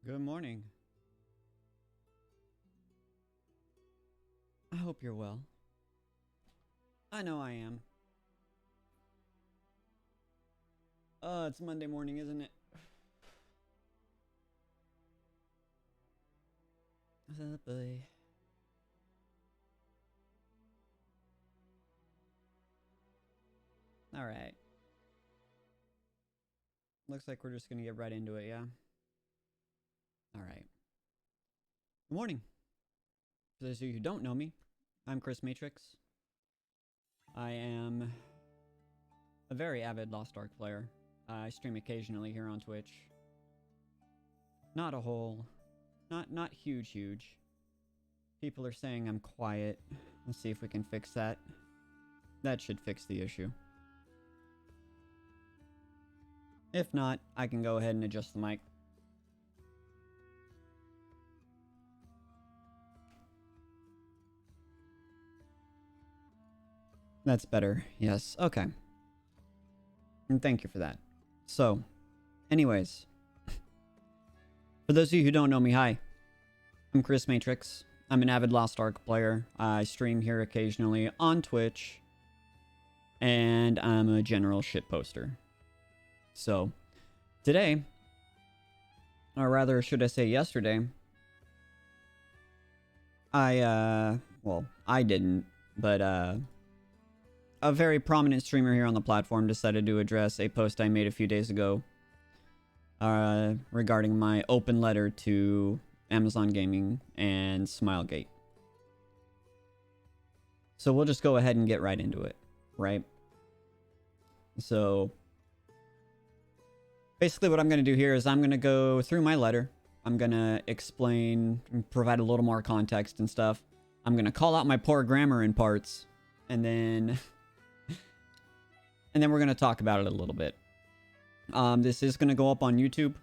Good morning. I hope you're well. I know I am. It's Monday morning, isn't it? Oh boy. Alright. Looks like we're just gonna get right into it, yeah? Alright. Good morning. For those of you who don't know me, I'm Chris Matrix. I am a very avid Lost Ark player. I stream occasionally here on Twitch. Not a whole... Not huge. People are saying I'm quiet. Let's see if we can fix that. That should fix the issue. If not, I can go ahead and adjust the mic. That's better. Yes. Okay. And thank you for that. So, anyways. For those of you who don't know me, hi. I'm Chris Matrix. I'm an avid Lost Ark player. I stream here occasionally on Twitch. And I'm a general shitposter. So, today, or rather, should I say yesterday, I didn't, but, a very prominent streamer here on the platform decided to address a post I made a few days ago regarding my open letter to Amazon Gaming and Smilegate. So we'll just go ahead and get right into it, right? So basically what I'm going to do here is I'm going to go through my letter. I'm going to explain, provide a little more context and stuff. I'm going to call out my poor grammar in parts, and then we're going to talk about it a little bit. This is going to go up on YouTube.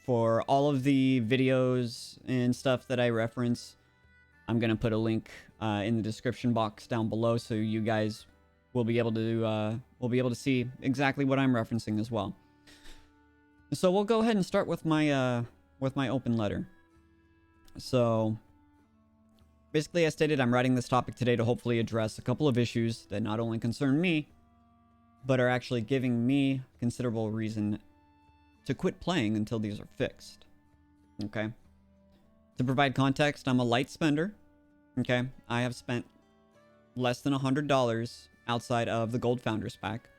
For all of the videos and stuff that I reference, I'm going to put a link in the description box down below, so you guys will be able to see exactly what I'm referencing as well. So we'll go ahead and start with my open letter. So basically, as stated, I'm writing this topic today to hopefully address a couple of issues that not only concern me, but are actually giving me considerable reason to quit playing until these are fixed. Okay? To provide context, I'm a light spender. Okay? I have spent less than $100 outside of the Gold Founders Pack.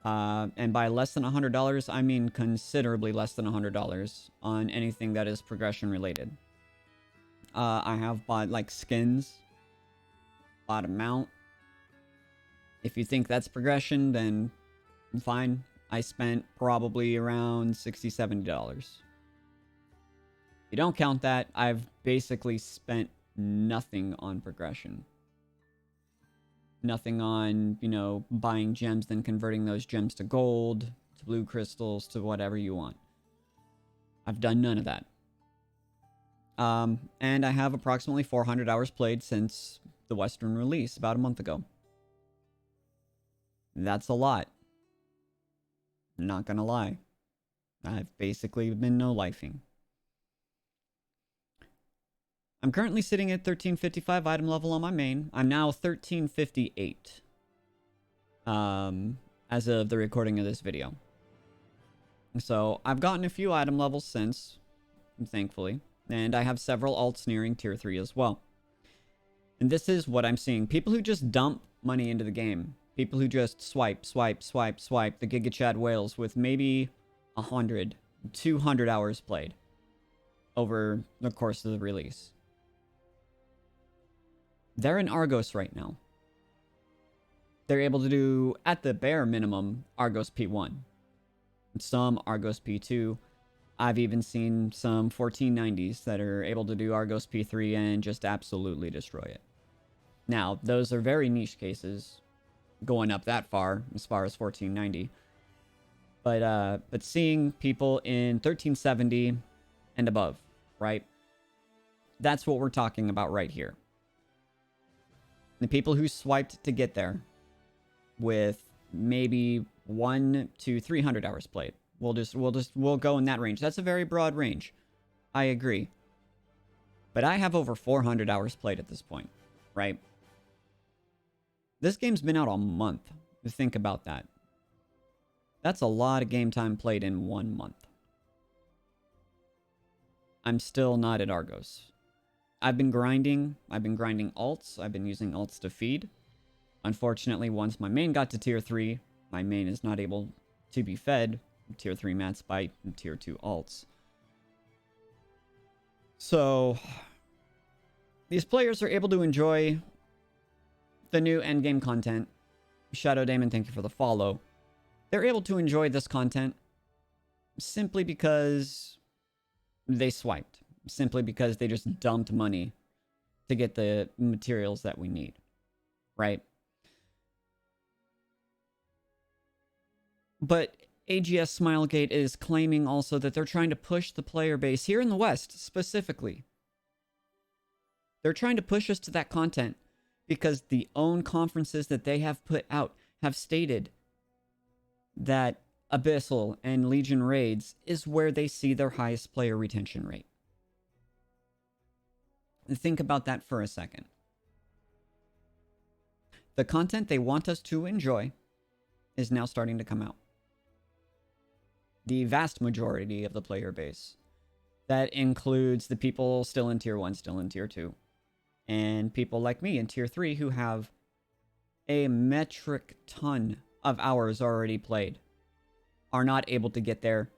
And by less than $100, I mean considerably less than $100 on anything that is progression related. I have bought, like, skins. Bought a mount. If you think that's progression, then fine. I spent probably around $60, $70. If you don't count that, I've basically spent nothing on progression. Nothing on, you know, buying gems, then converting those gems to gold, to blue crystals, to whatever you want. I've done none of that. And I have approximately 400 hours played since the Western release about a month ago. That's a lot. Not gonna lie. I've basically been no-lifing. I'm currently sitting at 1355 item level on my main. I'm now 1358. As of the recording of this video. So, I've gotten a few item levels since, thankfully. And I have several alts nearing tier 3 as well. And this is what I'm seeing. People who just dump money into the game. People who just swipe the Giga Chad whales with maybe 100, 200 hours played over the course of the release. They're in Argos right now. They're able to do, at the bare minimum, Argos P1. Some Argos P2. I've even seen some 1490s that are able to do Argos P3 and just absolutely destroy it. Now, those are very niche cases, going up that far as 1490. But seeing people in 1370 and above, right? That's what we're talking about right here. The people who swiped to get there with maybe 1 to 300 hours played. We'll go in that range. That's a very broad range. I agree. But I have over 400 hours played at this point, right? This game's been out a month. Think about that. That's a lot of game time played in 1 month. I'm still not at Argos. I've been grinding alts. I've been using alts to feed. Unfortunately, once my main got to tier 3, my main is not able to be fed tier 3 mats by tier 2 alts. So, these players are able to enjoy the new endgame content. Shadow Damon, thank you for the follow. They're able to enjoy this content simply because they swiped. Simply because they just dumped money to get the materials that we need. Right? But AGS Smilegate is claiming also that they're trying to push the player base here in the West, specifically. They're trying to push us to that content because the own conferences that they have put out have stated that Abyssal and Legion raids is where they see their highest player retention rate. Think about that for a second. The content they want us to enjoy is now starting to come out. The vast majority of the player base. That includes the people still in tier 1, still in tier 2. And people like me in tier 3 who have a metric ton of hours already played are not able to get there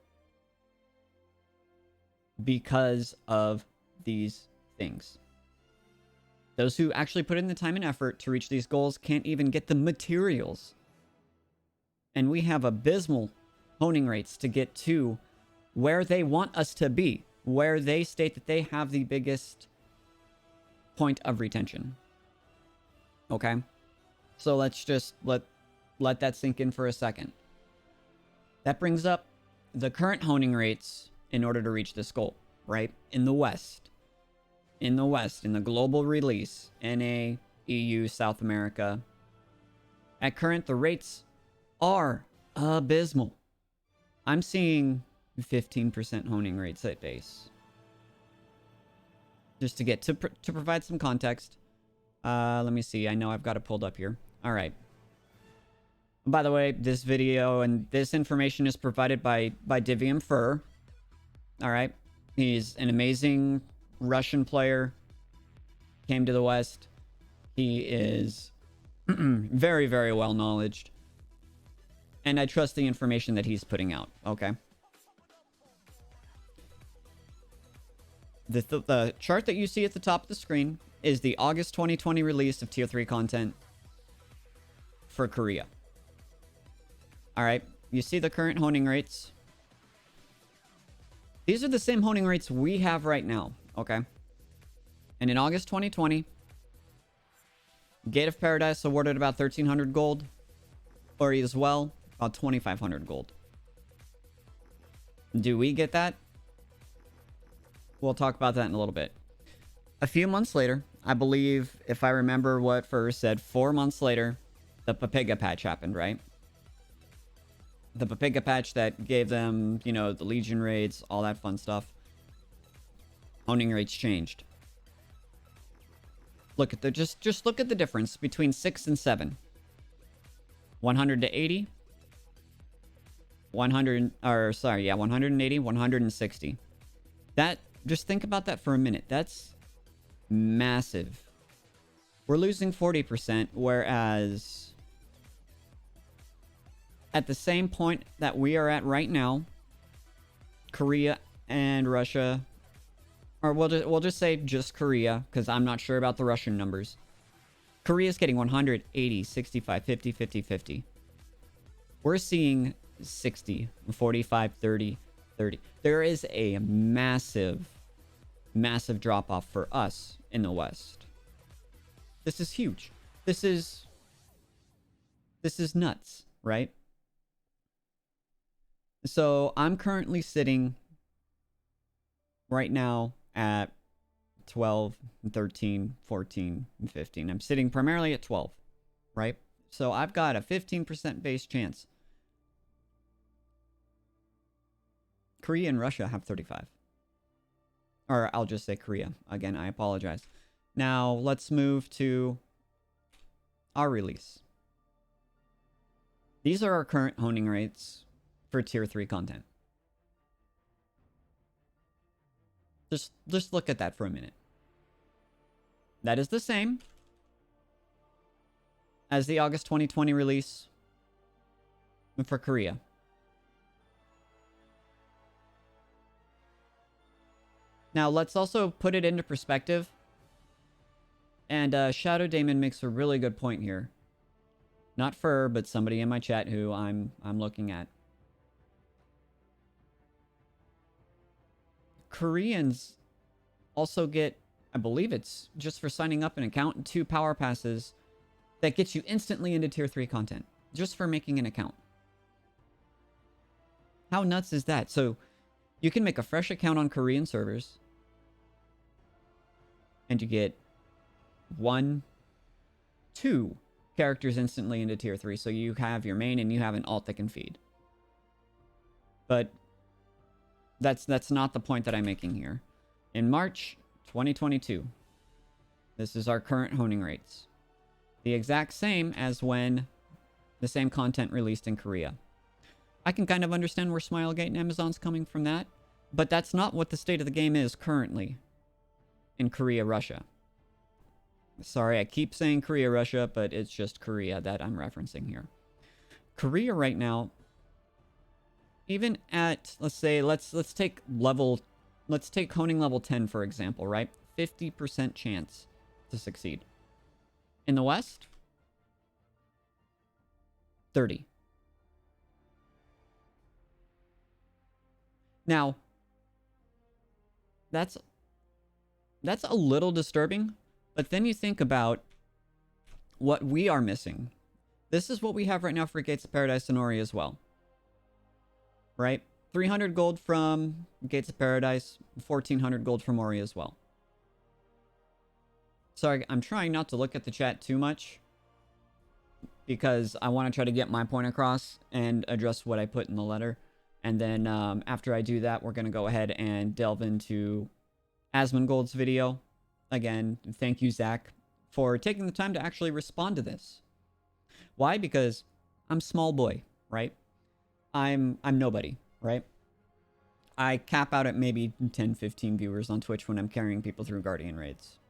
because of these things. Those who actually put in the time and effort to reach these goals can't even get the materials. And we have abysmal honing rates to get to where they want us to be, where they state that they have the biggest point of retention. Okay? So let's just let that sink in for a second. That brings up the current honing rates in order to reach this goal, right? In the West, in the global release, NA, EU, South America. At current, the rates are abysmal. I'm seeing 15% honing rates at base. Just to provide some context. Let me see. I know I've got it pulled up here. All right. By the way, this video and this information is provided by Divium Fur. All right. He's an amazing Russian player. Came to the West. He is very, very well knowledged. And I trust the information that he's putting out. Okay. The chart that you see at the top of the screen is the August 2020 release of Tier 3 content for Korea. Alright, you see the current honing rates. These are the same honing rates we have right now, okay? And in August 2020, Gate of Paradise awarded about 1,300 gold. Ori as well, about 2,500 gold. Do we get that? We'll talk about that in a little bit. A few months later, I believe, if I remember what Fur said, 4 months later, the Papiga patch happened, right? The Papiga patch that gave them, you know, the Legion raids, all that fun stuff. Honing rates changed. Look at the just look at the difference between 6 and 7. 100 to 80. 180, 160. That, just think about that for a minute. That's massive. We're losing 40%, whereas at the same point that we are at right now, Korea and Russia, or we'll just say just Korea, because I'm not sure about the Russian numbers. Korea's getting 100, 80, 65, 50, 50, 50. We're seeing 60, 45, 30, 30. There is a massive drop-off for us in the West. This is huge. This is nuts, right? So I'm currently sitting right now at 12, 13, 14, and 15. I'm sitting primarily at 12, right? So I've got a 15% base chance Korea and Russia have 35. Or I'll just say Korea. Again, I apologize. Now, let's move to our release. These are our current honing rates for Tier 3 content. Just look at that for a minute. That is the same as the August 2020 release for Korea. Now, let's also put it into perspective. And Shadow Damon makes a really good point here. Not Fur, but somebody in my chat who I'm looking at. Koreans also get, I believe it's just for signing up an account, 2 power passes that gets you instantly into Tier 3 content. Just for making an account. How nuts is that? So, you can make a fresh account on Korean servers. And you get 1, 2 characters instantly into Tier 3. So you have your main and you have an alt that can feed. But that's not the point that I'm making here. In March 2022, this is our current honing rates. The exact same as when the same content released in Korea. I can kind of understand where Smilegate and Amazon's coming from that, but that's not what the state of the game is currently in Korea, Russia. Sorry, I keep saying Korea, Russia, but it's just Korea that I'm referencing here. Korea right now, even at, let's say, let's take honing level 10, for example, right? 50% chance to succeed. In the West, 30. Now, that's a little disturbing, but then you think about what we are missing. This is what we have right now for Gates of Paradise and Ori as well. Right? 300 gold from Gates of Paradise, 1400 gold from Ori as well. Sorry, I'm trying not to look at the chat too much, because I want to try to get my point across and address what I put in the letter. And then after I do that, we're going to go ahead and delve into Asmongold's video. Again, thank you, Zach, for taking the time to actually respond to this. Why? Because I'm small boy, right? I'm nobody, right? I cap out at maybe 10, 15 viewers on Twitch when I'm carrying people through Guardian raids.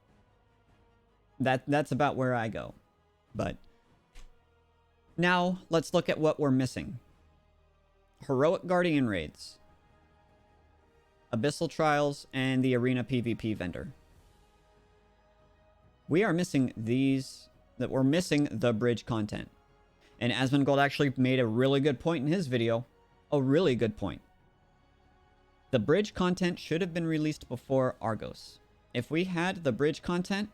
That's about where I go. But now let's look at what we're missing. Heroic Guardian raids, Abyssal Trials, and the Arena PvP vendor. We are missing these, that we're missing the bridge content. And Asmongold actually made a really good point in his video. A really good point. The bridge content should have been released before Argos. If we had the bridge content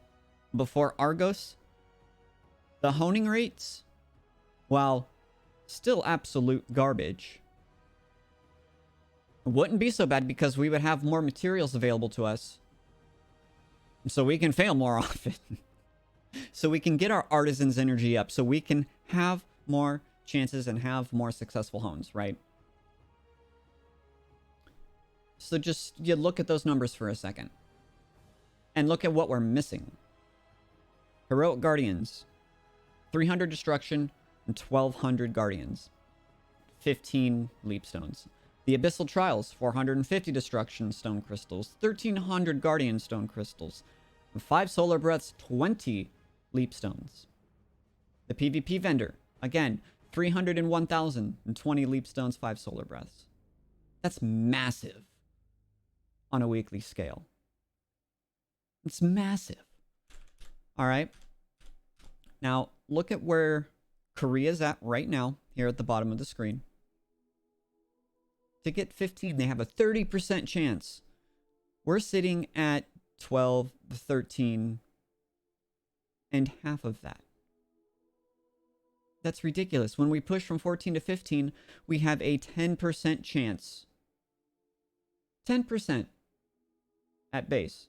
before Argos, the honing rates, while still absolute garbage, wouldn't be so bad because we would have more materials available to us. So we can fail more often. So we can get our artisans' energy up. So we can have more chances and have more successful hones, right? So just you look at those numbers for a second. And look at what we're missing. Heroic Guardians. 300 Destruction and 1200 Guardians. 15 Leapstones. The Abyssal Trials, 450 Destruction Stone Crystals, 1300 Guardian Stone Crystals, 5 Solar Breaths, 20 Leapstones. The PvP vendor, again, 301,020 Leapstones, 5 Solar Breaths. That's massive on a weekly scale. It's massive. All right. Now, look at where Korea's at right now, here at the bottom of the screen. To get 15, they have a 30% chance. We're sitting at 12, 13, and half of that. That's ridiculous. When we push from 14 to 15, we have a 10% chance. 10% at base.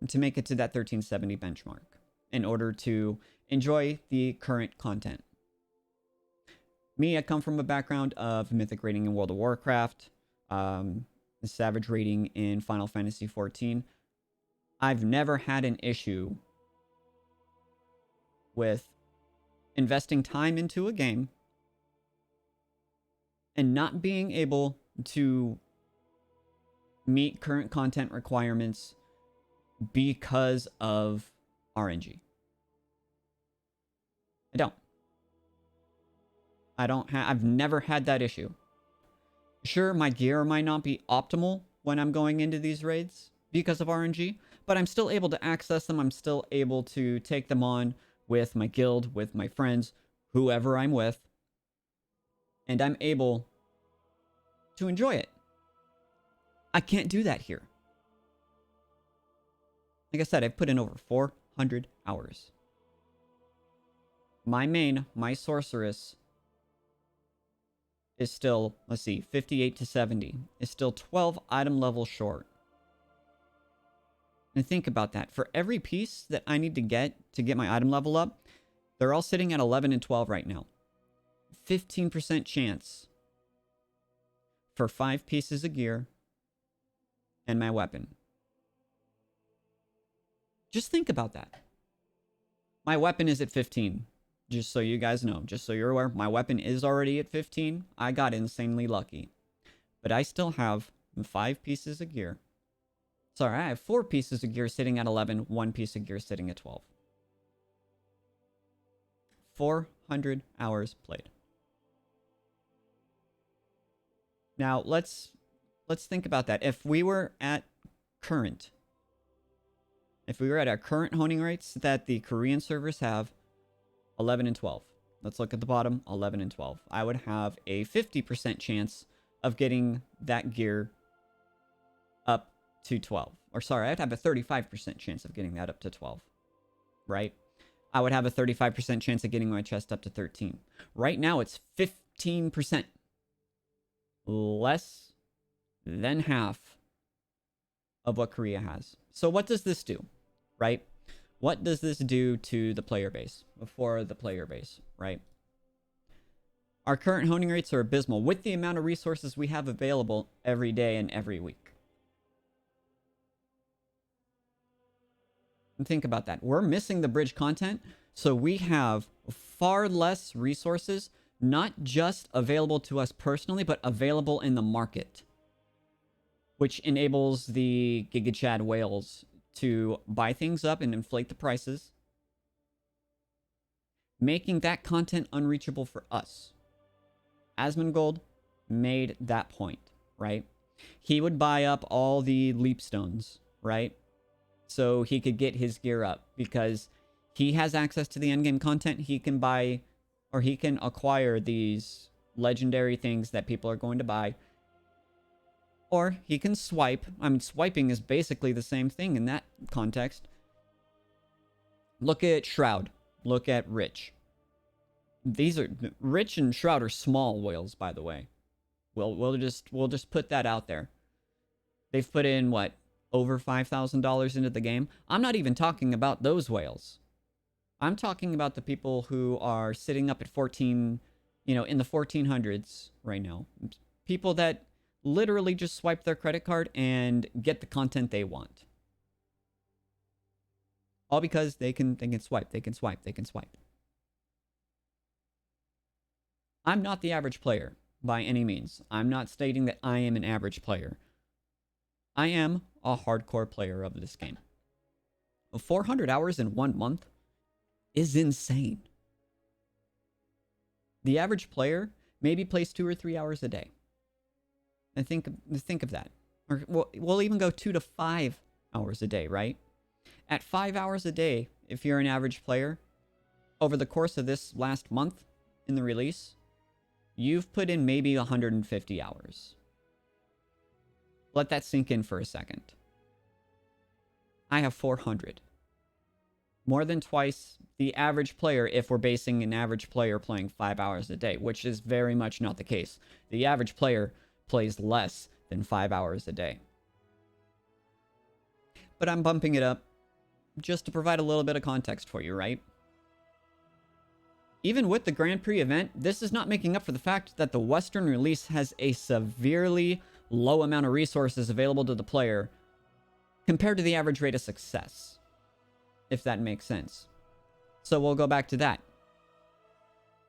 To make it to that 1370 benchmark in order to enjoy the current content. Me, I come from a background of Mythic rating in World of Warcraft, Savage rating in Final Fantasy XIV. I've never had an issue with investing time into a game and not being able to meet current content requirements because of RNG. I've never had that issue. Sure, my gear might not be optimal when I'm going into these raids because of RNG, but I'm still able to access them. I'm still able to take them on with my guild, with my friends, whoever I'm with, and I'm able to enjoy it. I can't do that here. Like I said, I've put in over 400 hours. My main, my sorceress, is still, let's see, 58 to 70. Is still 12 item levels short. And think about that. For every piece that I need to get my item level up, they're all sitting at 11 and 12 right now. 15% chance for 5 pieces of gear and my weapon. Just think about that. My weapon is at 15. Just so you guys know, just so you're aware, my weapon is already at 15. I got insanely lucky. But I still have 5 pieces of gear. Sorry, I have 4 pieces of gear sitting at 11, 1 piece of gear sitting at 12. 400 hours played. Now, let's think about that. If we were at our current honing rates that the Korean servers have, 11 and 12. Let's look at the bottom, 11 and 12. I would have a 50% chance of getting that gear up to 12. Or sorry, I'd have a 35% chance of getting that up to 12. Right? I would have a 35% chance of getting my chest up to 13. Right now, it's 15%. Less than half of what Korea has. So what does this do? Right? What does this do to the player base? For the player base, right? Our current honing rates are abysmal with the amount of resources we have available every day and every week. And think about that. We're missing the bridge content, so we have far less resources, not just available to us personally, but available in the market, which enables the Giga Chad whales to buy things up and inflate the prices, making that content unreachable for us. Asmongold made that point, right? He would buy up all the leap stones, right? So he could get his gear up because he has access to the endgame content. He can buy, or he can acquire these legendary things that people are going to buy. Or he can swipe. I mean, swiping is basically the same thing in that context. Look at Shroud. Look at Rich. These are Rich and Shroud are small whales, by the way. We'll just put that out there. They've put in what, over $5,000 into the game. I'm not even talking about those whales. I'm talking about the people who are sitting up at 14, in the 1400s right now. People that literally just swipe their credit card and get the content they want. All because they can swipe. I'm not the average player by any means. I'm not stating that I am an average player. I am a hardcore player of this game. 400 hours in 1 month is insane. The average player maybe plays 2 or 3 hours a day. And think of that. Or we'll even go 2 to 5 hours a day, right? At 5 hours a day, if you're an average player, over the course of this last month in the release, you've put in maybe 150 hours. Let that sink in for a second. I have 400. More than twice the average player if we're basing an average player playing 5 hours a day, which is very much not the case. The average player plays less than 5 hours a day. But I'm bumping it up just to provide a little bit of context for you, right? even with the Grand Prix event, this is not making up for the fact that the Western release has a severely low amount of resources available to the player compared to the average rate of success, if that makes sense. So we'll go back to that.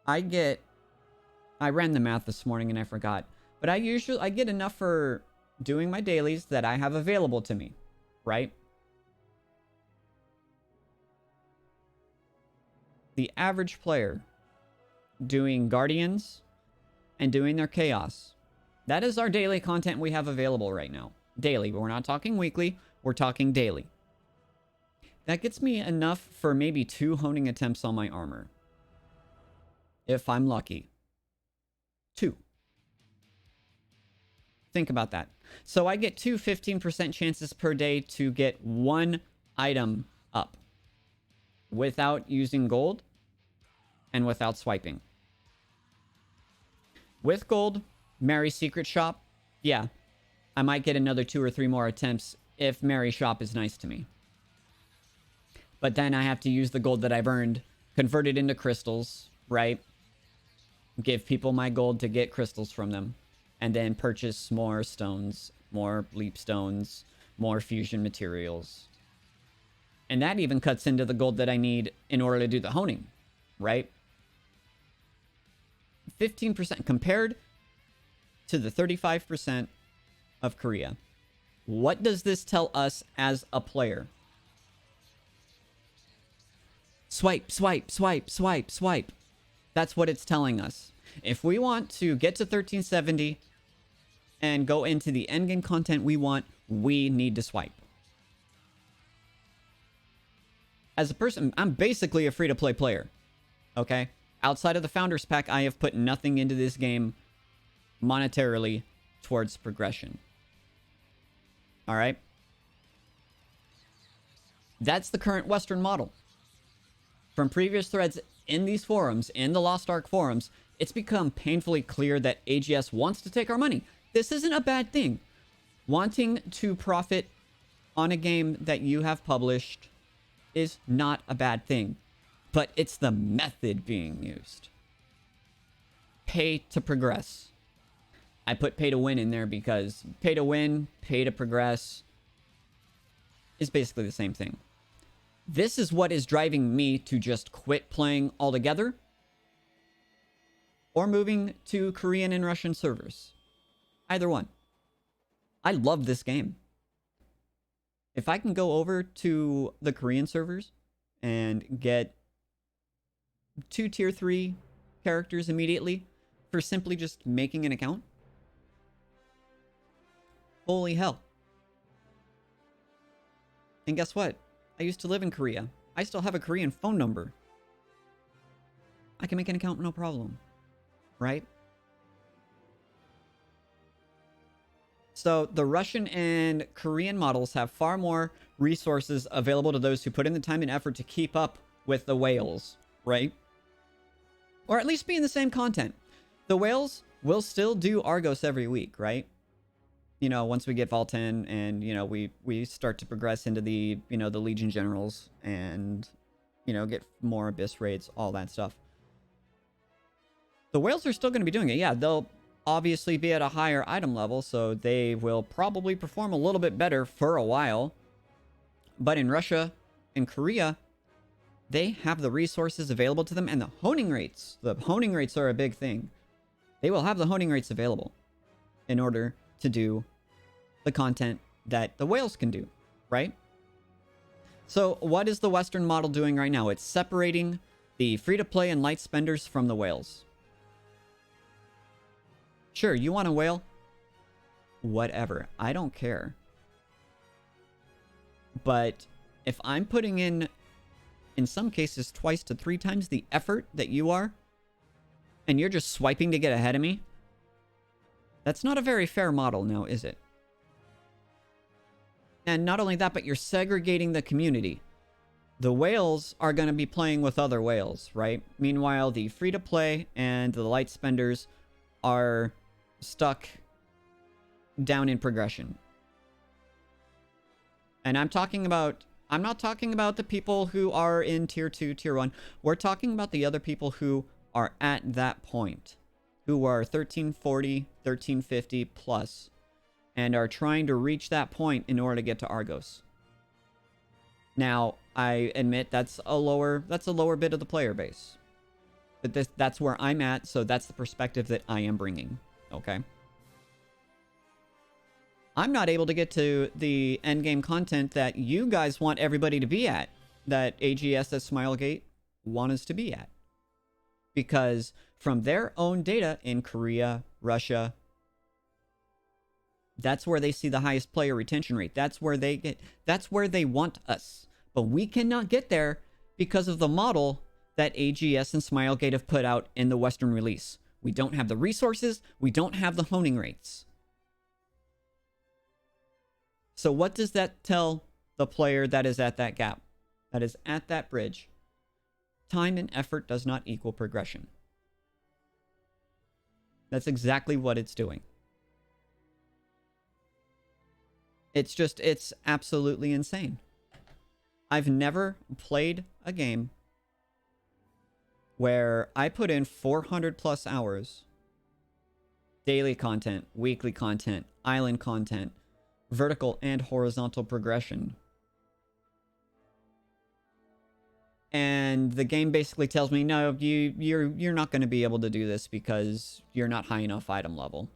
I ran the math this morning and I forgot, but I get enough for doing my dailies that I have available to me, right? The average player doing Guardians and doing their Chaos, that is our daily content we have available right now. Daily, but we're not talking weekly, we're talking daily. That gets me enough for maybe 2 honing attempts on my armor. If I'm lucky. 2. Think about that. So I get 2 15% chances per day to get 1 item up without using gold and without swiping. With gold, Mary's Secret Shop, yeah, I might get another 2 or 3 more attempts if Mary's Shop is nice to me. But then I have to use the gold that I've earned, convert it into crystals, right? Give people my gold to get crystals from them. And then purchase more stones, more leap stones, more fusion materials. And that even cuts into the gold that I need in order to do the honing, right? 15% compared to the 35% of Korea. What does this tell us as a player? Swipe, swipe, swipe, swipe, swipe. That's what it's telling us. If we want to get to 1370 and go into the endgame content we want, we need to swipe. As a person, I'm basically a free-to-play player. Okay? Outside of the Founders Pack, I have put nothing into this game monetarily towards progression. Alright? That's the current Western model. From previous threads in these forums, in the Lost Ark forums, it's become painfully clear that AGS wants to take our money. This isn't a bad thing. Wanting to profit on a game that you have published is not a bad thing. But it's the method being used. Pay to progress. I put pay to win in there because pay to win, pay to progress is basically the same thing. This is what is driving me to just quit playing altogether or moving to Korean and Russian servers. Either one. I love this game. If I can go over to the Korean servers and get 2 tier 3 characters immediately for simply just making an account, holy hell. And guess what? I used to live in Korea. I still have a Korean phone number. I can make an account no problem. Right? So the Russian and Korean models have far more resources available to those who put in the time and effort to keep up with the whales, right? Or at least be in the same content. The whales will still do Argos every week, right? You know, once we get Vol 10 and, you know, we start to progress into the, you know, the Legion Generals and, you know, get more Abyss raids, all that stuff. The whales are still going to be doing it. Yeah, they'll obviously be at a higher item level, so they will probably perform a little bit better for a while. But in Russia and Korea, they have the resources available to them and the honing rates. The honing rates are a big thing. They will have the honing rates available in order to do the content that the whales can do, right? So what is the Western model doing right now? It's separating the free-to-play and light spenders from the whales. Sure, you want a whale? Whatever. I don't care. But if I'm putting in some cases, 2 to 3 times the effort that you are, and you're just swiping to get ahead of me, that's not a very fair model now, is it? And not only that, but you're segregating the community. The whales are going to be playing with other whales, right? Meanwhile, the free-to-play and the light spenders are stuck down in progression. And I'm talking about I'm not talking about the people who are in tier 2, tier 1. We're talking about the other people who are at that point, who are 1340, 1350 plus, and are trying to reach that point in order to get to Argos. Now, I admit that's a lower bit of the player base. But that's where I'm at, so that's the perspective that I am bringing, okay? I'm not able to get to the endgame content that you guys want everybody to be at, that AGS at Smilegate want us to be at. Because from their own data in Korea, Russia, that's where they see the highest player retention rate. That's where they want us. But we cannot get there because of the model that AGS and Smilegate have put out in the Western release. We don't have the resources. We don't have the honing rates. So what does that tell the player that is at that gap, that is at that bridge? Time and effort does not equal progression. That's exactly what it's doing. It's absolutely insane. I've never played a game where I put in 400 plus hours, daily content, weekly content, island content, vertical and horizontal progression. And the game basically tells me, no, you're not going to be able to do this because you're not high enough item level.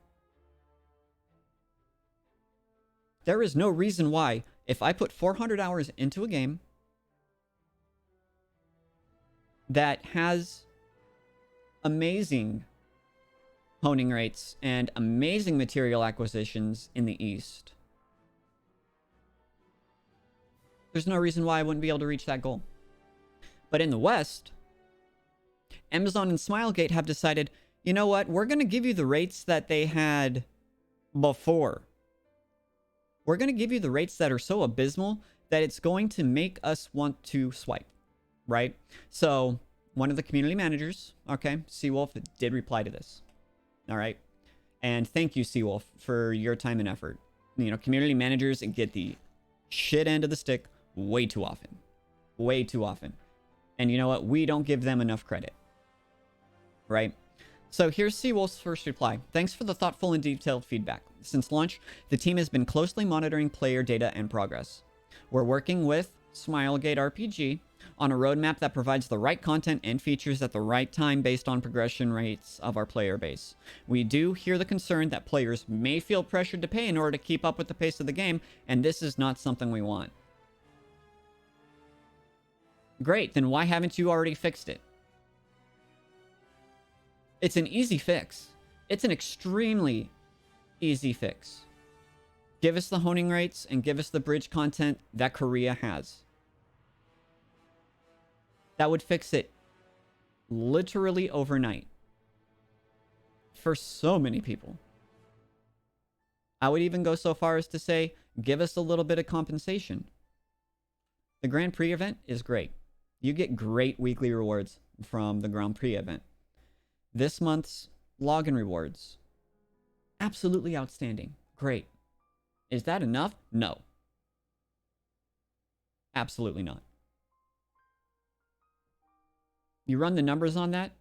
There is no reason why, if I put 400 hours into a game that has amazing honing rates and amazing material acquisitions in the East, there's no reason why I wouldn't be able to reach that goal. But in the West, Amazon and Smilegate have decided, you know what? We're going to give you the rates that they had before. We're going to give you the rates that are so abysmal that it's going to make us want to swipe, right? So one of the community managers, okay, Seawolf, did reply to this. All right. And thank you, Seawolf, for your time and effort. You know, community managers get the shit end of the stick way too often. Way too often. And you know what? We don't give them enough credit. Right? So here's Seawolf's first reply. Thanks for the thoughtful and detailed feedback. Since launch, the team has been closely monitoring player data and progress. We're working with Smilegate RPG on a roadmap that provides the right content and features at the right time based on progression rates of our player base. We do hear the concern that players may feel pressured to pay in order to keep up with the pace of the game, and this is not something we want. Great, then why haven't you already fixed it? It's an easy fix. It's an extremely easy fix. Give us the honing rates and give us the bridge content that Korea has. That would fix it literally overnight for so many people. I would even go so far as to say, give us a little bit of compensation. The Grand Prix event is great. You get great weekly rewards from the Grand Prix event. This month's login rewards, absolutely outstanding. Great. Is that enough? No. Absolutely not. You run the numbers on that?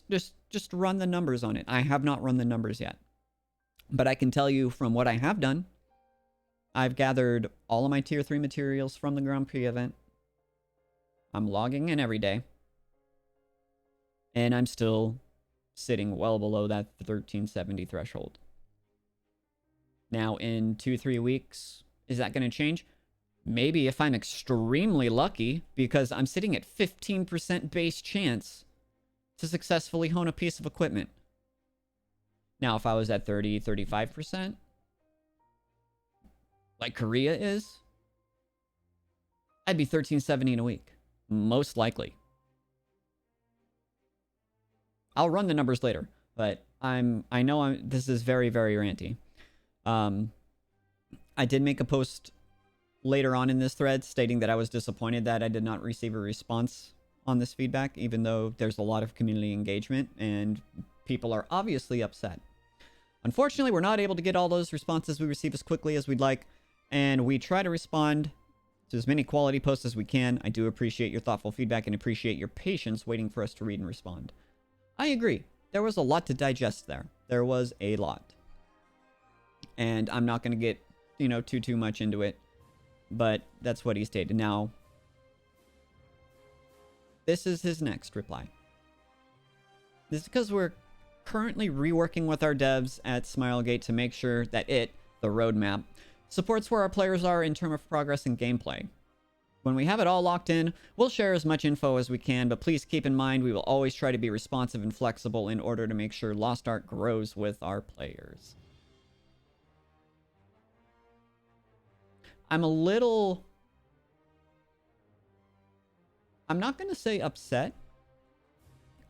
Just run the numbers on it. I have not run the numbers yet. But I can tell you from what I have done, I've gathered all of my tier 3 materials from the Grand Prix event. I'm logging in every day. And I'm still sitting well below that 1370 threshold. Now, in 2-3 weeks, is that going to change? Maybe if I'm extremely lucky, because I'm sitting at 15% base chance to successfully hone a piece of equipment. Now, if I was at 30-35%, like Korea is, I'd be 1370 in a week. Most likely. I'll run the numbers later, but I know this is very, very ranty. I did make a post later on in this thread stating that I was disappointed that I did not receive a response on this feedback, even though there's a lot of community engagement and people are obviously upset. Unfortunately, we're not able to get all those responses we receive as quickly as we'd like, and we try to respond to as many quality posts as we can. I do appreciate your thoughtful feedback and appreciate your patience waiting for us to read and respond. I agree. There was a lot to digest there. There was a lot. And I'm not going to get, too much into it. But that's what he stated. Now, this is his next reply. This is because we're currently reworking with our devs at Smilegate to make sure that the roadmap, supports where our players are in terms of progress and gameplay. When we have it all locked in, we'll share as much info as we can, but please keep in mind we will always try to be responsive and flexible in order to make sure Lost Ark grows with our players. I'm not going to say upset.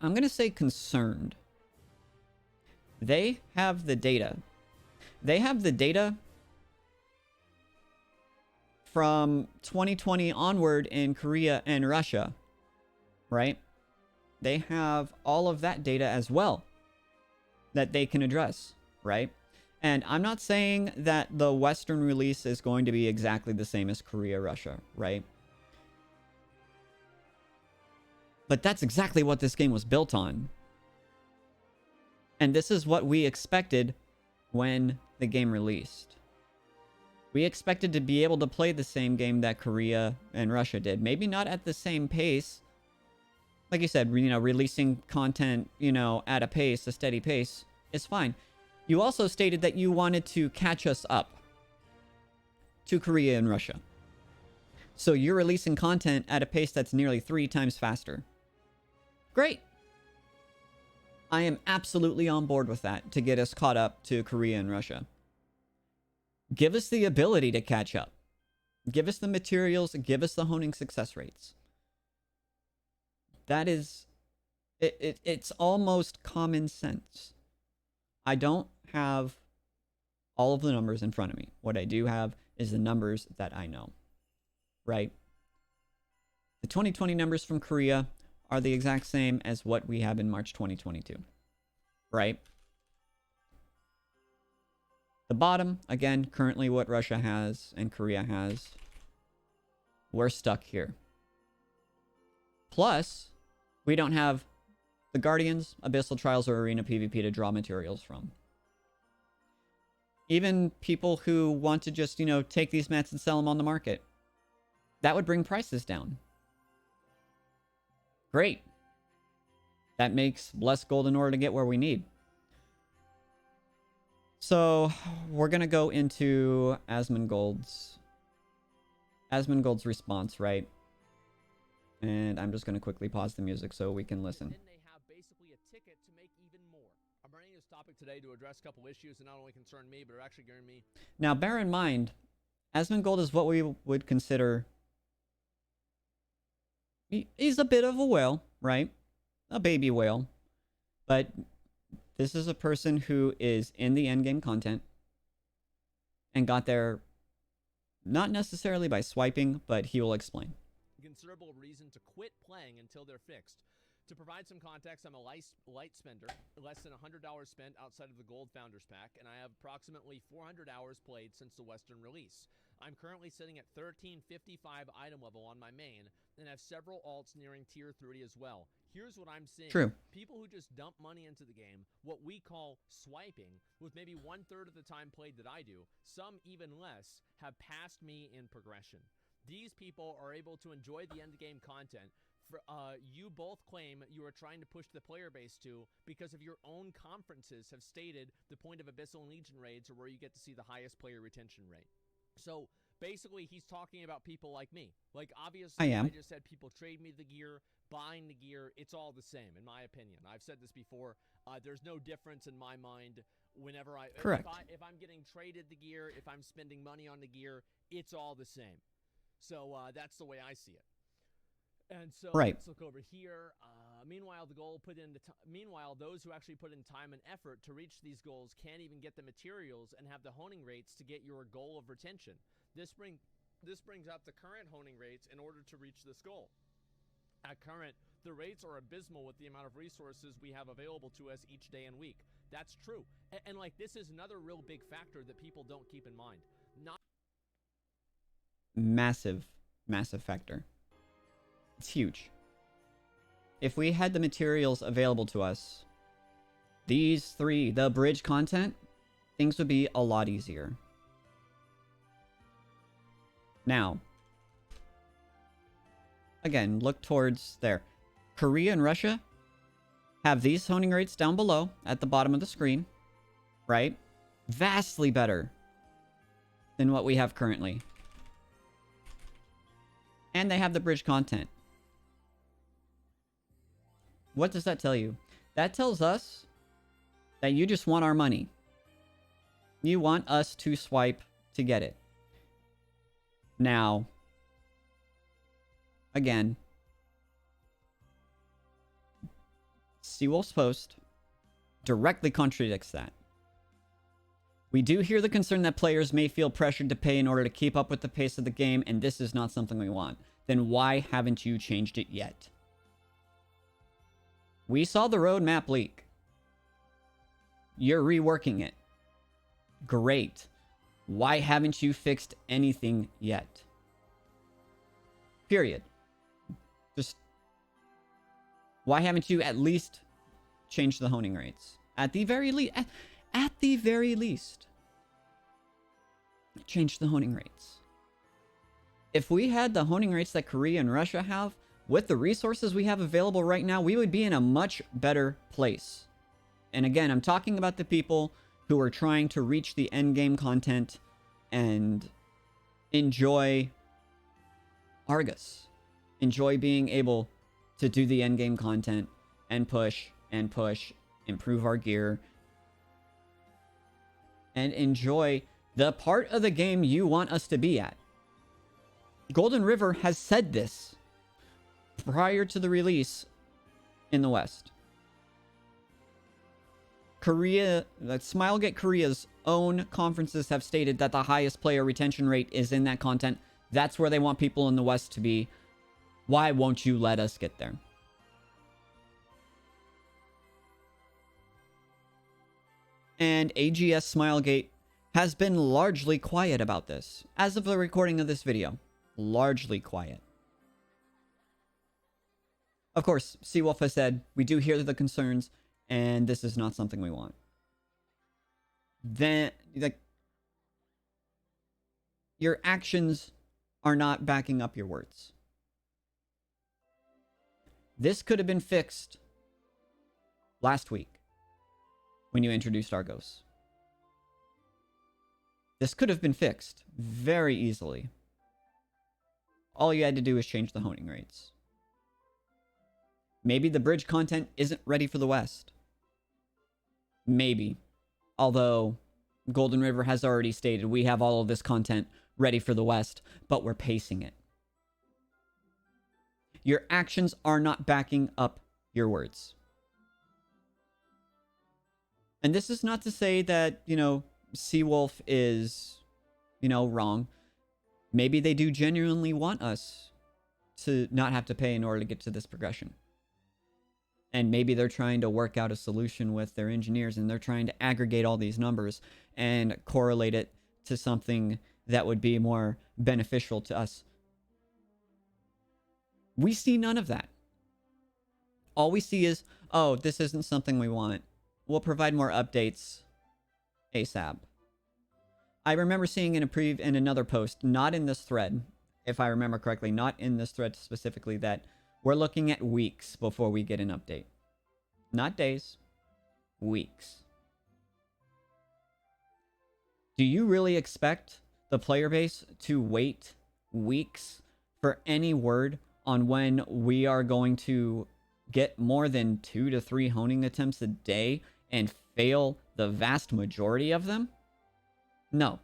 I'm going to say concerned. They have the data. They have the data from 2020 onward in Korea and Russia, right? They have all of that data as well that they can address, right? And I'm not saying that the Western release is going to be exactly the same as Korea, Russia, right? But that's exactly what this game was built on. And this is what we expected when the game released. We expected to be able to play the same game that Korea and Russia did. Maybe not at the same pace. Like you said, releasing content, at a pace, a steady pace, is fine. You also stated that you wanted to catch us up to Korea and Russia. So you're releasing content at a pace that's nearly 3 times faster. Great. I am absolutely on board with that to get us caught up to Korea and Russia. Give us the ability to catch up. Give us the materials, give us the honing success rates. That is... It's almost common sense. I don't have all of the numbers in front of me. What I do have is the numbers that I know. Right? The 2020 numbers from Korea are the exact same as what we have in March 2022. Right? The bottom, again, currently what Russia has and Korea has. We're stuck here. Plus, we don't have the Guardians, Abyssal Trials, or Arena PvP to draw materials from. Even people who want to just, take these mats and sell them on the market. That would bring prices down. Great. That makes less gold in order to get where we need. So, we're going to go into Asmongold's response, right? And I'm just going to quickly pause the music so we can listen. Then they have basically a ticket to make even more. I'm bringing this topic today to address a couple issues that not only concern me, but are actually gearing me. Now, bear in mind, Asmongold is what we would consider... He's a bit of a whale, right? A baby whale. But this is a person who is in the endgame content and got there not necessarily by swiping, but he will explain. Considerable reason to quit playing until they're fixed. To provide some context, I'm a light spender, less than $100 spent outside of the Gold Founders Pack, and I have approximately 400 hours played since the Western release. I'm currently sitting at 1355 item level on my main, and have several alts nearing tier 30 as well. Here's what I'm seeing. True. People who just dump money into the game, what we call swiping, with maybe 1/3 of the time played that I do, some even less, have passed me in progression. These people are able to enjoy the end game content. You both claim you are trying to push the player base to because of your own conferences have stated the point of Abyssal and Legion raids are where you get to see the highest player retention rate. So basically he's talking about people like me. Like obviously I just said people trade me the gear, buying the gear, it's all the same in my opinion. I've said this before. There's no difference in my mind whenever Correct. If I'm getting traded the gear, if I'm spending money on the gear, it's all the same. So that's the way I see it. And so let's look over here. Meanwhile, meanwhile, those who actually put in time and effort to reach these goals can't even get the materials and have the honing rates to get your goal of retention. This brings up the current honing rates in order to reach this goal. At current, the rates are abysmal with the amount of resources we have available to us each day and week. That's true. And like this is another real big factor that people don't keep in mind. Massive massive factor. It's huge. If we had the materials available to us, these three, the bridge content, things would be a lot easier. Now, again, look towards there. Korea and Russia have these honing rates down below at the bottom of the screen, right? Vastly better than what we have currently. And they have the bridge content. What does that tell you? That tells us that you just want our money. You want us to swipe to get it. Now, again, Seawolf's post directly contradicts that. We do hear the concern that players may feel pressured to pay in order to keep up with the pace of the game, and this is not something we want. Then why haven't you changed it yet? We saw the roadmap leak. You're reworking it. Great. Why haven't you fixed anything yet? Period. Just, why haven't you at least changed the honing rates? At the very least, at the very least, change the honing rates. If we had the honing rates that Korea and Russia have, with the resources we have available right now, we would be in a much better place. And again, I'm talking about the people who are trying to reach the end game content and enjoy Argus. Enjoy being able to do the end game content and push, improve our gear, and enjoy the part of the game you want us to be at. Golden River has said this prior to the release in the West. Korea, Smilegate Korea's own conferences have stated that the highest player retention rate is in that content. That's where they want people in the West to be. Why won't you let us get there? And AGS Smilegate has been largely quiet about this. As of the recording of this video, largely quiet. Of course, Seawolf has said, we do hear the concerns, and this is not something we want. Then, like, your actions are not backing up your words. This could have been fixed last week when you introduced Argos. This could have been fixed very easily. All you had to do is change the honing rates. Maybe the bridge content isn't ready for the West. Maybe. Although Golden River has already stated we have all of this content ready for the West, but we're pacing it. Your actions are not backing up your words. And this is not to say that, Seawolf is, wrong. Maybe they do genuinely want us to not have to pay in order to get to this progression. And maybe they're trying to work out a solution with their engineers, and they're trying to aggregate all these numbers and correlate it to something that would be more beneficial to us. We see none of that. All we see is, oh, this isn't something we want. We'll provide more updates ASAP. I remember seeing in another post, not in this thread, if I remember correctly, not in this thread specifically, that we're looking at weeks before we get an update. Not days. Weeks. Do you really expect the player base to wait weeks for any word on when we are going to get more than 2 to 3 honing attempts a day and fail the vast majority of them? No.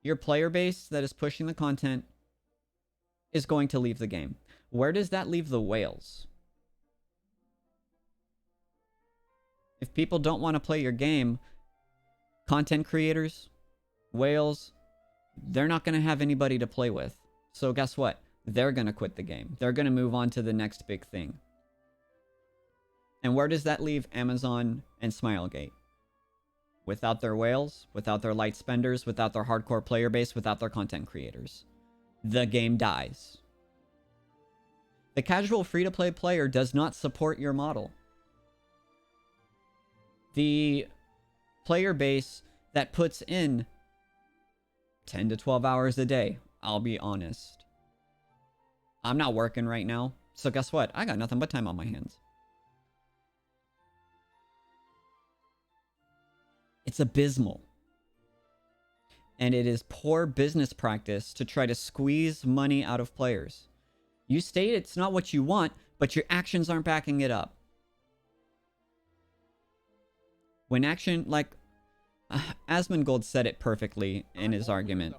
Your player base that is pushing the content is going to leave the game. Where does that leave the whales? If people don't want to play your game, content creators, whales, they're not going to have anybody to play with. So guess what? They're going to quit the game. They're going to move on to the next big thing. And where does that leave Amazon and Smilegate? Without their whales, without their light spenders, without their hardcore player base, without their content creators. the game dies. The casual free-to-play player does not support your model. The player base that puts in 10 to 12 hours a day, I'll be honest. I'm not working right now, so guess what? I got nothing but time on my hands. It's abysmal. And it is poor business practice to try to squeeze money out of players. You state it's not what you want, but your actions aren't backing it up. When action, like, Asmongold said it perfectly in his argument.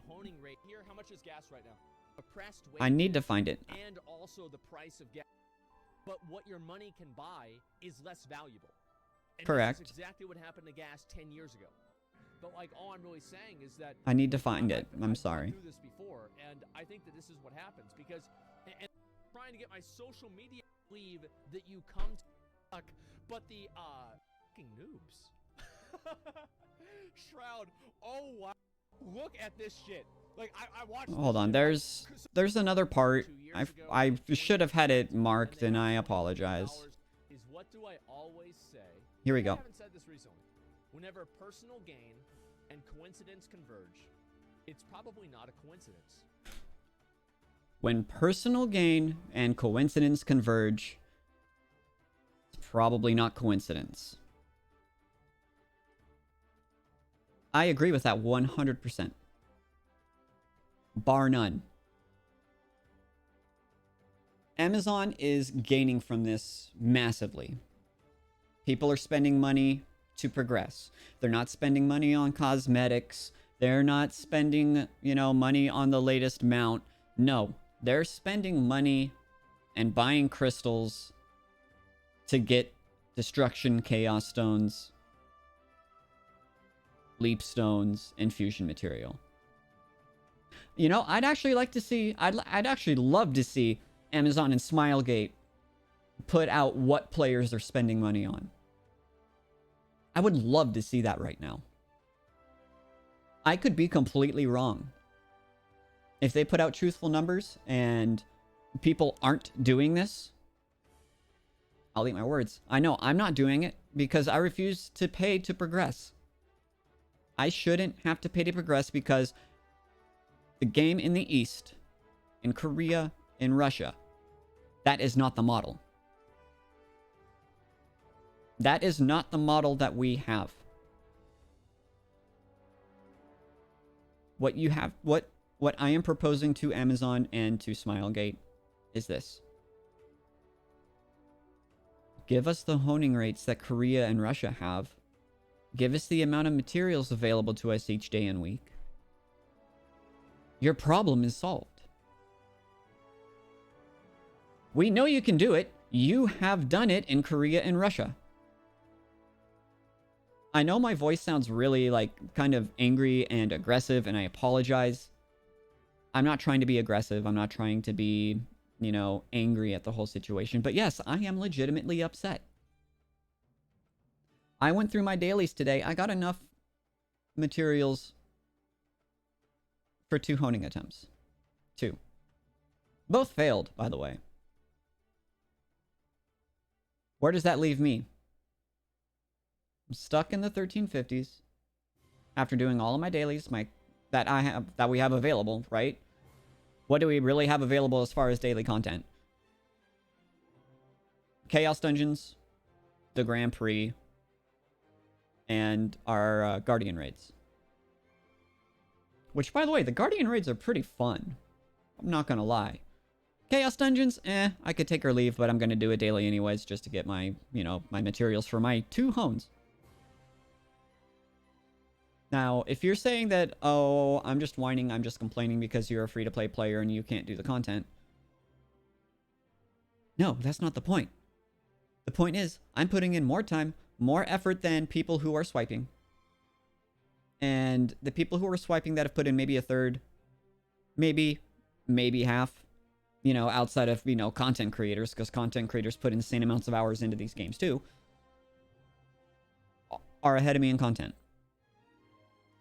I need to find it. And also the price of gas. But what your money can buy is less valuable. And correct. That's exactly what happened to gas 10 years ago. But like all I'm really saying is that I need to find it. I'm sorry. I've been through this before, and I think that this is what happens because and trying to get my social media to believe that you come to fuck, but the fucking noobs. Shroud. Oh wow. Look at this shit. Like I watched. Hold on. There's another part. I should have had it marked, and I apologize. Is what do I always say? Here we go. I haven't said this recently. Whenever personal gain and coincidence converge, it's probably not a coincidence. When personal gain and coincidence converge, it's probably not coincidence. I agree with that 100%. Bar none. Amazon is gaining from this massively. People are spending money to progress. They're not spending money on cosmetics. They're not spending, money on the latest mount. No, they're spending money and buying crystals to get destruction chaos stones, leap stones, and fusion material. I'd actually like to see, I'd actually love to see Amazon and Smilegate put out what players are spending money on. I would love to see that right now. I could be completely wrong. If they put out truthful numbers and people aren't doing this, I'll eat my words. I know I'm not doing it because I refuse to pay to progress. I shouldn't have to pay to progress because the game in the East, in Korea, in Russia, that is not the model. That is not the model that we have. What you have, what I am proposing to Amazon and to Smilegate is this. Give us the honing rates that Korea and Russia have. Give us the amount of materials available to us each day and week. Your problem is solved. We know you can do it. You have done it in Korea and Russia. I know my voice sounds really, kind of angry and aggressive, and I apologize. I'm not trying to be aggressive. I'm not trying to be, angry at the whole situation. But yes, I am legitimately upset. I went through my dailies today. I got enough materials for 2 honing attempts. 2. Both failed, by the way. Where does that leave me? I'm stuck in the 1350s after doing all of my dailies that we have available, right? What do we really have available as far as daily content? Chaos Dungeons, the Grand Prix, and our Guardian raids. Which, by the way, the Guardian raids are pretty fun. I'm not gonna lie. Chaos Dungeons, I could take or leave, but I'm gonna do it daily anyways, just to get my, my materials for my 2 hones. Now, if you're saying that, oh, I'm just whining, I'm just complaining because you're a free-to-play player and you can't do the content. No, that's not the point. The point is, I'm putting in more time, more effort than people who are swiping. And the people who are swiping that have put in maybe a third, maybe half, outside of, content creators, because content creators put insane amounts of hours into these games too, are ahead of me in content.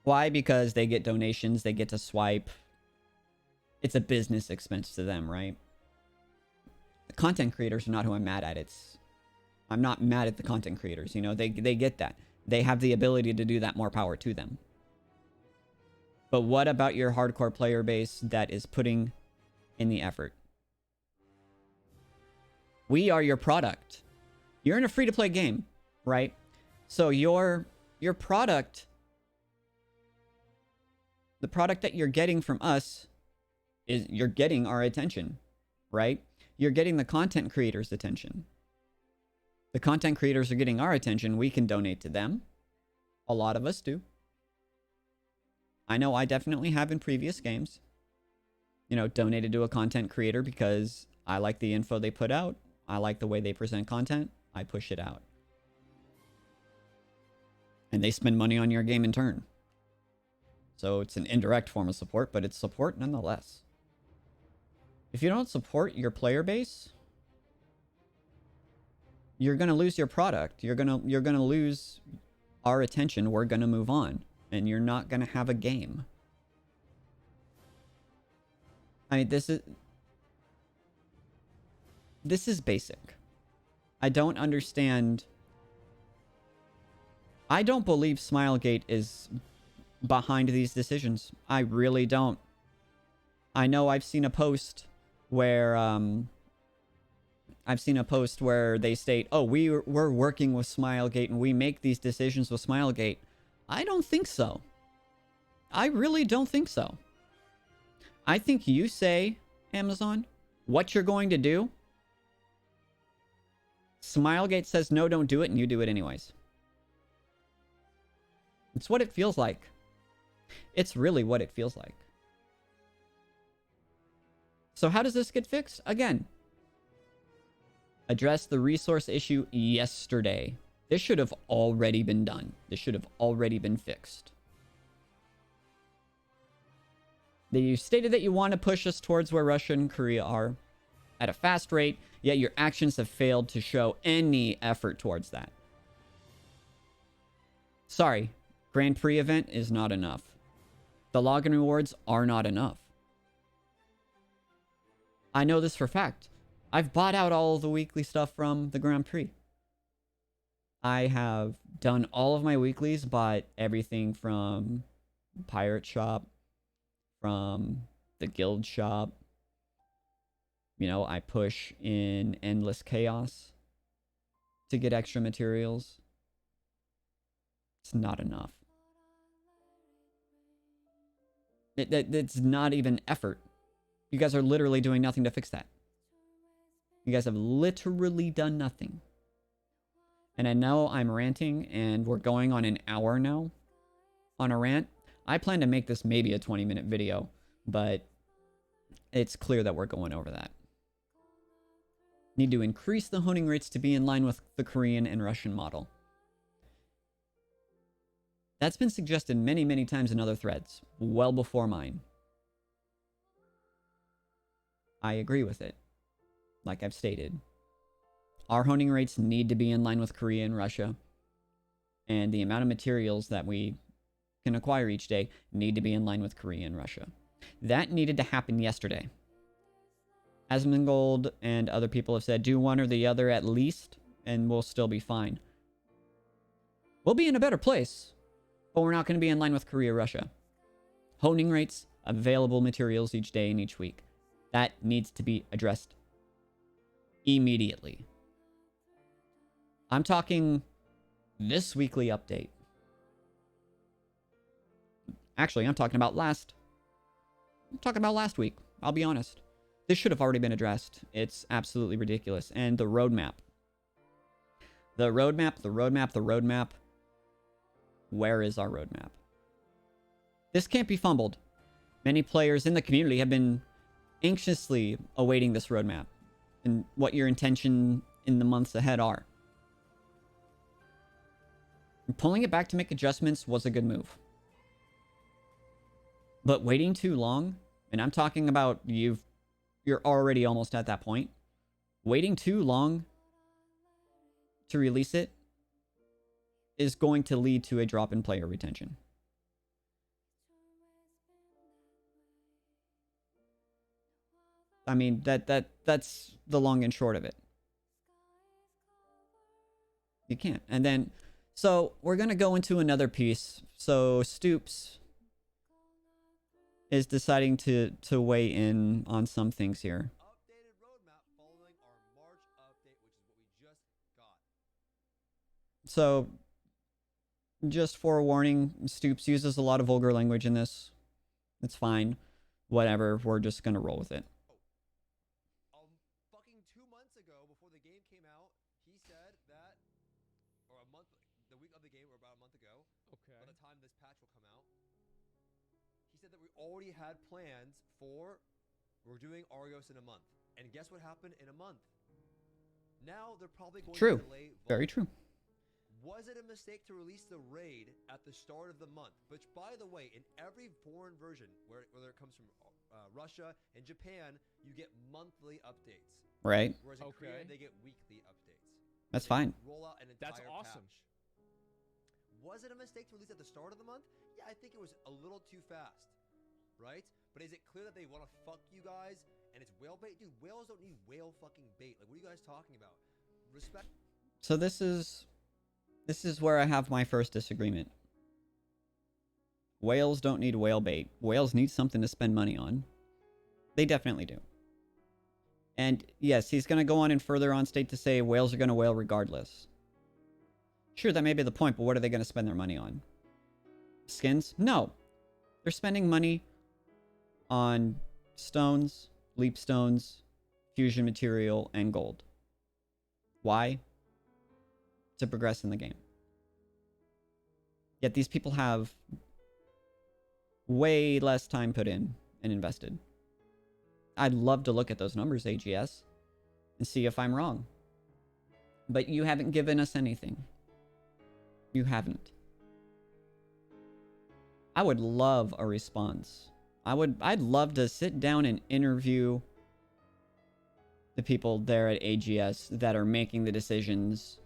Why? Because they get donations, they get to swipe. it's a business expense to them, right? The content creators are not who I'm mad at. I'm not mad at the content creators. You know, they get that. They have the ability to do that. More power to them. But what about your hardcore player base that is putting in the effort? We are your product. You're in a free-to-play game, right? So your product, the product that you're getting from us is you're getting our attention, right? You're getting the content creators' attention. The content creators are getting our attention. We can donate to them. A lot of us do. I know I definitely have in previous games. You know, donated to a content creator because I like the info they put out. I like the way they present content. I push it out. And they spend money on your game in turn. So it's an indirect form of support, but it's support nonetheless. If you don't support your player base, you're going to lose your product. You're going to lose our attention. We're going to move on. And you're not going to have a game. I mean, this is basic. I don't understand. I don't believe Smilegate is behind these decisions. I really don't. I know I've seen a post where they state, "Oh, we're working with Smilegate and we make these decisions with Smilegate." I don't think so. I really don't think so. I think you say, Amazon, what you're going to do. Smilegate says, no, don't do it, and you do it anyways. It's what it feels like. It's really what it feels like. So how does this get fixed? Again, address the resource issue yesterday. This should have already been done. This should have already been fixed. You stated that you want to push us towards where Russia and Korea are at a fast rate, yet your actions have failed to show any effort towards that. Sorry, Grand Prix event is not enough. The login rewards are not enough. I know this for a fact. I've bought out all the weekly stuff from the Grand Prix. I have done all of my weeklies, bought everything from Pirate Shop, from the Guild Shop. You know, I push in Endless Chaos to get extra materials. It's not enough. It's not even effort. You guys are literally doing nothing to fix that. You guys have literally done nothing. And I know I'm ranting, and we're going on an hour now on a rant. I plan to make this maybe a 20-minute video, but it's clear that we're going over that. Need to increase the honing rates to be in line with the Korean and Russian model. That's been suggested many, many times in other threads, well before mine. I agree with it, like I've stated. Our honing rates need to be in line with Korea and Russia, and the amount of materials that we can acquire each day need to be in line with Korea and Russia. That needed to happen yesterday. Asmongold and other people have said, do one or the other at least, and we'll still be fine. We'll be in a better place, but we're not going to be in line with Korea, Russia. Honing rates, available materials each day and each week. That needs to be addressed immediately. I'm talking this weekly update. Actually, I'm talking about last week. I'll be honest. This should have already been addressed. It's absolutely ridiculous. And the roadmap. The roadmap. Where is our roadmap? This can't be fumbled. Many players in the community have been anxiously awaiting this roadmap and what your intention in the months ahead are. And pulling it back to make adjustments was a good move. But waiting too long, and I'm talking about you're already almost at that point. Waiting too long to release it is going to lead to a drop in player retention. I mean, that's the long and short of it. You can't. And then, so we're going to go into another piece. So Stoops is deciding to weigh in on some things here. Updated roadmap following our March update, which is what we just got. So, just forewarning, Stoops uses a lot of vulgar language in this. It's fine. Whatever, we're just going to roll with it. Fucking 2 months ago, before the game came out, he said that, or a month, the week of the game, or about a month ago, Okay. by the time this patch will come out, he said that we already had plans for, we're doing Argos in a month. And guess what happened in a month? Now they're probably going True. to delay Vault. Very true. Was it a mistake to release the raid at the start of the month? Which, by the way, in every foreign version, whether it comes from Russia and Japan, you get monthly updates. Right. Whereas in Korea, Okay. they get weekly updates. That's They fine. roll out an entire That's awesome. patch. Was it a mistake to release at the start of the month? Yeah, I think it was a little too fast, right? But is it clear that they want to fuck you guys and it's whale bait? Dude, whales don't need whale fucking bait. Like, what are you guys talking about? Respect. So this is where I have my first disagreement. Whales don't need whale bait. Whales need something to spend money on. They definitely do. And yes, he's going to go on and further on state to say whales are going to whale regardless. Sure, that may be the point, but what are they going to spend their money on? Skins? No. They're spending money on stones, leap stones, fusion material, and gold. Why? To progress in the game. Yet these people have way less time put in and invested. I'd love to look at those numbers, AGS, and see if I'm wrong. But you haven't given us anything. You haven't. I would love a response. I'd love to sit down and interview the people there at AGS that are making the decisions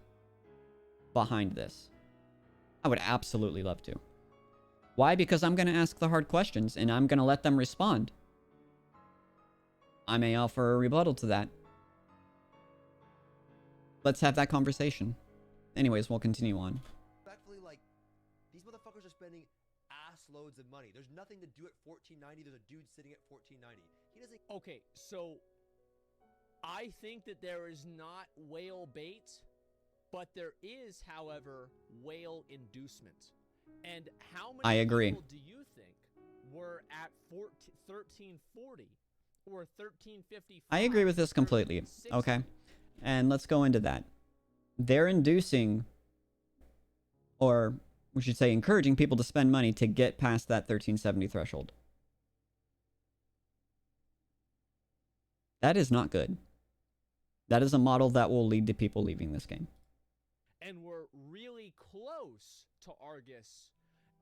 behind this. I would absolutely love to. Why? Because I'm going to ask the hard questions and I'm going to let them respond. I may offer a rebuttal to that. Let's have that conversation. Anyways, we'll continue on. Respectfully, like, these motherfuckers are spending ass loads of money. There's nothing to do at 1490. There's a dude sitting at 1490. He doesn't. Okay, so I think that there is not whale bait, but there is, however, whale inducement. And how many I agree. people do you think were at 1340 or 1355? I agree with this completely. 1360? Okay. And let's go into that. They're inducing, or we should say encouraging people to spend money to get past that 1370 threshold. That is not good. That is a model that will lead to people leaving this game. And we're really close to Argus.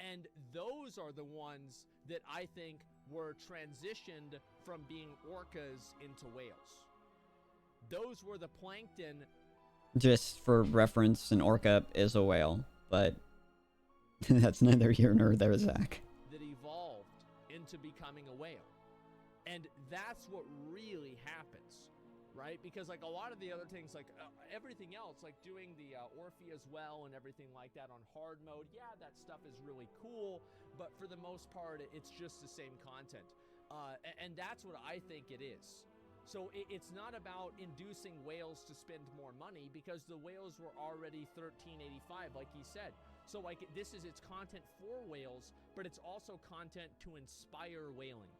And those are the ones that I think were transitioned from being orcas into whales. Those were the plankton. Just for reference, an orca is a whale, but that's neither here nor there, Zach. That evolved into becoming a whale. And that's what really happens, right? Because like a lot of the other things, like everything else, like doing the Orphe as well and everything like that on hard mode, yeah, that stuff is really cool, but for the most part, it's just the same content. And that's what I think it is. So it's not about inducing whales to spend more money because the whales were already 1385, like he said. So like this is its content for whales, but it's also content to inspire whaling.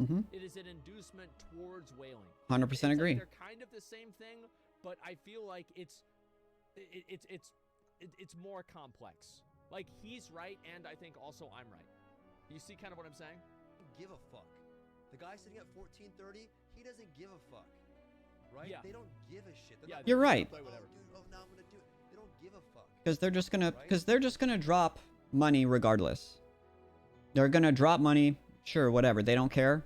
Mm-hmm. It is an inducement towards whaling. 100% agree. Like they're kind of the same thing, but I feel like it's more complex. Like he's right, and I think also I'm right. You see kind of what I'm saying? Give a fuck. The guy sitting at 1430, he doesn't give a fuck, right? Yeah. They don't give a shit. They're Yeah, not You're gonna right. play whatever. Oh, dude, oh, now I'm gonna do it. They don't give a fuck. Because they're just gonna, Right? drop money regardless. They're gonna drop money, sure, whatever. They don't care.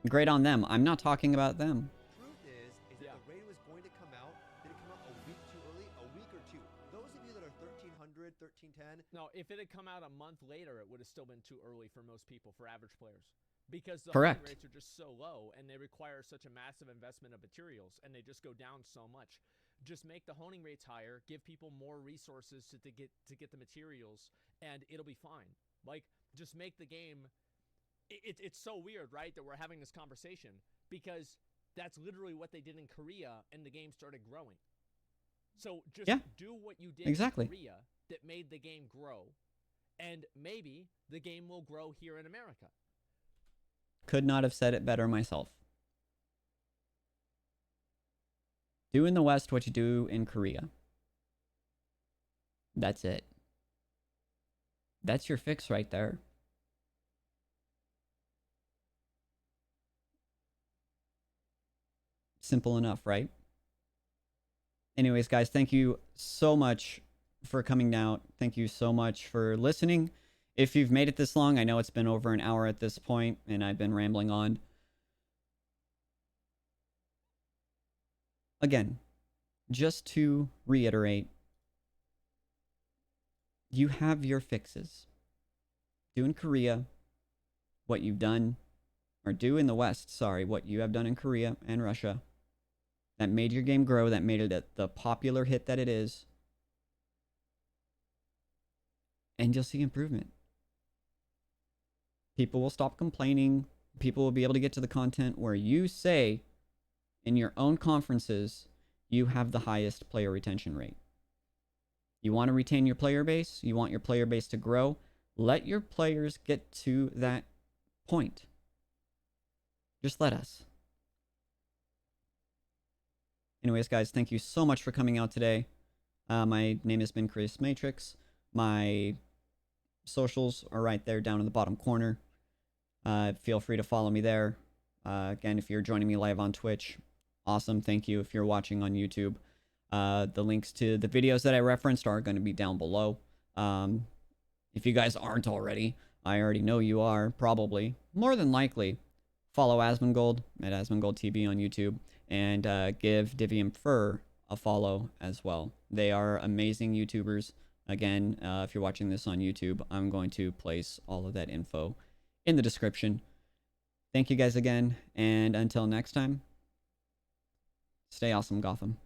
Great on them. I'm not talking about them. Truth is Yeah. that the raid was going to come out. Did it come out a week too early? A week or two? Those of you that are 1300, 1310, No, if it had come out a month later, it would have still been too early for most people, for average players. because the honing Correct. rates are just so low and they require such a massive investment of materials and they just go down so much. Just make the honing rates higher, give people more resources to get the materials, and it'll be fine. Like, just make the game. It's so weird, right, that we're having this conversation, because that's literally what they did in Korea, and the game started growing. So just do what you did in Korea that made the game grow, and maybe the game will grow here in America. Could not have said it better myself. Do in the West what you do in Korea. That's it. That's your fix right there. Simple enough, right? Anyways, guys, thank you so much for coming out. Thank you so much for listening. If you've made it this long, I know it's been over an hour at this point, and I've been rambling on. Again, just to reiterate, you have your fixes. Do in Korea what you've done, or do in the West, sorry, what you have done in Korea and Russia. That made your game grow, that made it the popular hit that it is. And you'll see improvement. People will stop complaining. People will be able to get to the content where you say in your own conferences you have the highest player retention rate. You want to retain your player base? You want your player base to grow? Let your players get to that point. Just let us. Anyways, guys, thank you so much for coming out today. My name has been Chris Matrix. My socials are right there down in the bottom corner. Feel free to follow me there. Again, if you're joining me live on Twitch, awesome. Thank you. If you're watching on YouTube, the links to the videos that I referenced are going to be down below. If you guys aren't already, I already know you are, probably. More than likely, follow Asmongold at AsmongoldTV on YouTube, and give Divvy and Fur a follow as well. They are amazing YouTubers. Again, if you're watching this on YouTube, I'm going to place all of that info in the description. Thank you guys again, and until next time, stay awesome, Gotham.